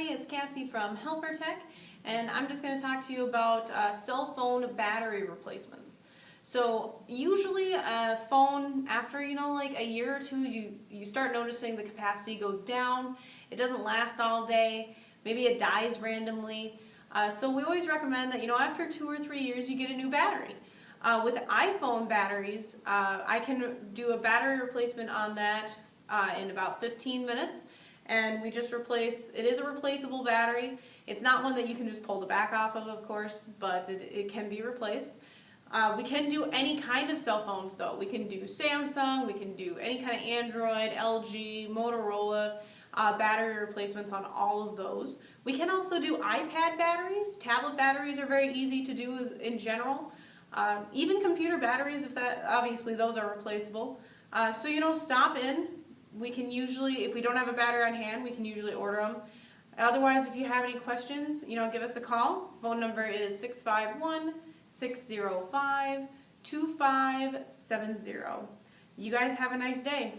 everybody, it's Cassie from Helpertech, and I'm just going to talk to you about cell phone battery replacements. So usually a phone, after like a year or two, you start noticing the capacity goes down, it doesn't last all day, maybe it dies randomly. So we always recommend that after 2 or 3 years you get a new battery. With iPhone batteries, I can do a battery replacement on that in about 15 minutes. And we just replace, it is a replaceable battery. It's not one that you can just pull the back off of course, but it can be replaced. We can do any kind of cell phones though. We can do Samsung, we can do any kind of Android, LG, Motorola, battery replacements on all of those. We can also do iPad batteries. Tablet batteries are very easy to do in general. Even computer batteries, obviously those are replaceable. So stop in. We can usually, if we don't have a battery on hand, we can usually order them. Otherwise, if you have any questions, give us a call. Phone number is 651-605-2570. You guys have a nice day.